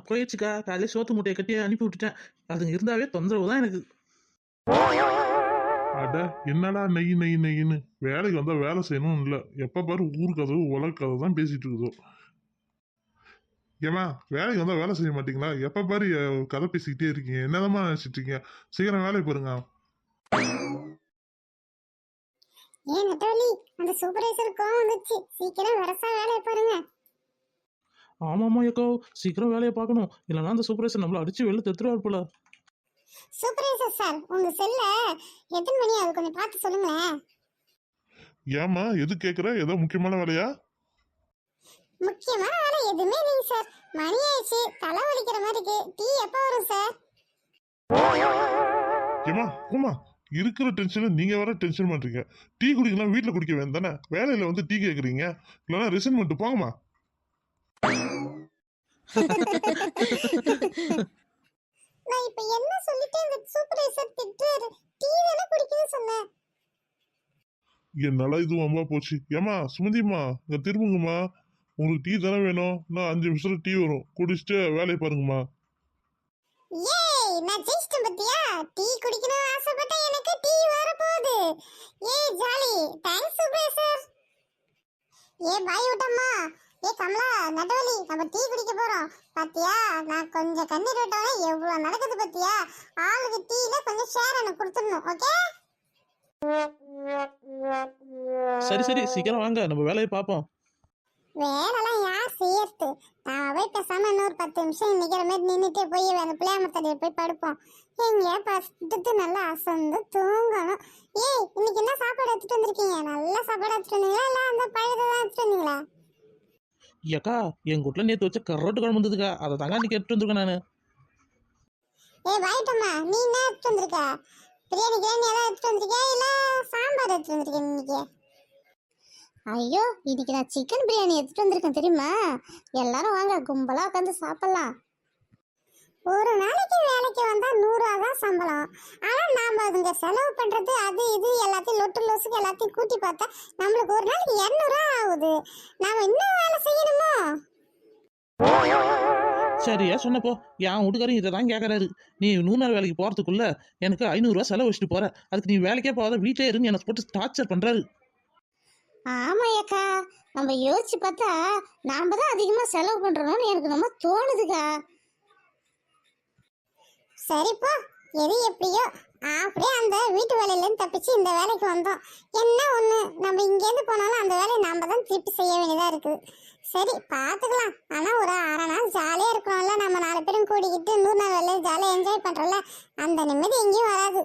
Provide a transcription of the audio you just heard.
போயிடுச்சுக்கா. காலையில சோத்து மூட்டையை கட்டி அனுப்பி விட்டுட்டேன். அதுங்க இருந்தாவே தொந்தரவு தான் எனக்கு. அட என்னடா நெய் நெய் நெய்ன்னு வேலைக்கு வந்தா வேலை செய்யணும் இல்லை, எப்போ பாரு ஊர் கதவு உலக கதை தான் பேசிட்டு இருக்குதோ. ஏமா வேலைக்கு வந்தா வேலை செய்ய மாட்டீங்களா? எப்போ பாரு கதை பேசிக்கிட்டே இருக்கீங்க, என்னதாம்மா நினைச்சிட்டு இருக்கீங்க? சீக்கிரம் வேலைக்கு பாருங்க. ஏன் நட்டவலி, அந்த சூப்பர்வைசர் கோவம் வந்துச்சு, சீக்கிரம் வரசா வேலையை பாருங்க. ஆமாம்மா ஏக்கோ, சீக்கிரம் வேலையை பார்க்கணும். இல்லைன்னா அந்த சூப்பர்வைசர் நம்மள அடிச்சு வெளில தெத்துருவார் போல. சூப்பர்வைசர் சார், உங்க செல்ல எத்தனை மணி அது கொஞ்சம் பார்த்து சொல்லுங்களேன். ஏமா எது கேட்குற? ஏதோ முக்கியமான வேலையா? முக்கியமான வேலை எதுவுமே இல்லைங்க சார். மணி ஆயிடுச்சு, தலை வலிக்கிற மாதிரி இருக்கு. டீ எப்போ வரும் சார்? ஏமா போமா, இருக்கிற டென்ஷன்ல நீங்க வர டென்ஷன் பண்றீங்க. டீ குடிக்கலாம் வீட்டில் குடிக்க வேணும் தானே, வேலையில வந்து டீ கேட்குறீங்க. இல்லைன்னா ரிசைன் பண்ணிட்டு போங்கம்மா. நான் இப்ப என்ன சொல்லிட்டு இந்த சூப்பர்வைசர் திட்டுறாரு? டீ தானே குடிக்கணும்னு சொன்னேன். என்னால இது வம்பா போச்சு. ஏமா சுமதிம்மா இங்க திரும்புங்கம்மா, உங்களுக்கு டீ தானே வேணும். நான் 5 நிமிஷத்துல டீ வரும், குடிச்சிட்டு வேலையை பாருங்கம்மா. ஏய், நான் ஜெயிச்சிட்டேன் பத்தியா? டீ குடிக்கணும் ஆசைப்பட்ட எனக்கு டீ வர போகுது. ஏய் ஜாலி, தேங்க்ஸ் சூப்பர்வைசர். பாய் விட்டம்மா. கமலா, நட்டவலி, நம்ம டீ குடிக்க போறோம். பாத்தியா, நான் கொஞ்சம் கண்ணீர் விட்டோன்னே எவ்வளவு நடக்குது பாத்தியா? ஆளுக்கு டீல கொஞ்சம் ஷேர் எனக்கு கொடுத்துடணும், ஓகே? சரி சரி, சீக்கிரம் வாங்க, நம்ம வேலையை பார்ப்போம். வேலைலாம் யார் செய்யறது? நான் போய் பேசாம இன்னொரு 10 நிமிஷம் நிக்கிற மாதிரி நின்றுட்டே போய் அந்த பிள்ளையாமத்தடியை போய் படுப்போம். எங்கேயா படுத்துட்டு நல்லா அசந்து தூங்கணும். ஏய், இன்னைக்கு என்ன சாப்பாடு எடுத்துட்டு வந்திருக்கீங்க? நல்ல சாப்பாடு எடுத்துட்டு வந்தீங்களா, இல்ல அந்த பழையதான் எடுத்துட்டு வந்தீங்களா? ஏக்கா, என் வீட்டில் நேற்று வச்ச கரோட்டு குழம்பு வந்ததுக்கா, அதை தாங்க அன்னைக்கு எடுத்துட்டு வந்திருக்கேன் நான். வாயிட்டம்மா, நீ என்ன எடுத்துட்டு வந்திருக்க? பிரியாணி கிராணி ஏதாவது எடுத்துட்டு வந்திருக்கியா, இல்ல சாம்பார் எடுத்துட்டு வந்திருக்கேன் இன்னைக்கு? ஐயோ, இன்னைக்கு நான் சிக்கன் பிரியாணி எடுத்துட்டு வந்திருக்கேன் தெரியுமா? எல்லாரும் வாங்க, கும்பலா உட்காந்து சாப்பிடலாம். ஒரு நாளைக்கு வேலைக்கு வந்தா 100 ரூபா தான் சம்பளம். ஆனா நாம அதுங்க செலவு பண்றது அது இது எல்லாத்தையும் லொட்டு லொசுக்கு எல்லாத்தையும் கூட்டி பார்த்தா நம்மளுக்கு ஒரு நாளைக்கு 200 ரூபா ஆகுது. நாம இன்னும் வேலை செய்யணுமோ? சரியா சொன்னப்போ என் வீட்டுக்காரன் இதை தான் கேட்கறாரு. நீ 100 நாள் வேலைக்கு போறதுக்குள்ள எனக்கு 500 ரூபா செலவு வச்சுட்டு போற, அதுக்கு நீ வேலைக்கே போகாத வீட்டிலே இருந்து எனக்கு போட்டு டார்ச்சர் பண்றாரு. ஆமா அக்கா, நம்ம யோசிச்சு பார்த்தா நாம தான் அதிகமா செலவு பண்றோம்னு எனக்கு நம்ம தோணுதுக்கா. சரிப்பா, எது எப்படியோ அப்படியே அந்த வீட்டு வேலையிலேருந்து தப்பிச்சு இந்த வேலைக்கு வந்தோம். என்ன ஒன்று, நம்ம இங்கேருந்து போனாலும் அந்த வேலையை நாம தான் திருப்பி செய்ய வேண்டியதாக இருக்குது. சரி பார்த்துக்கலாம். ஆனால் ஒரு 1/2 நாள் ஜாலியாக இருக்கிறோம்ல, நம்ம 4 பேரும் கூடிக்கிட்டு 100 நாள் வேலையை ஜாலியாக என்ஜாய் பண்ணுறோம்ல, அந்த நிம்மதி எங்கேயும் வராது.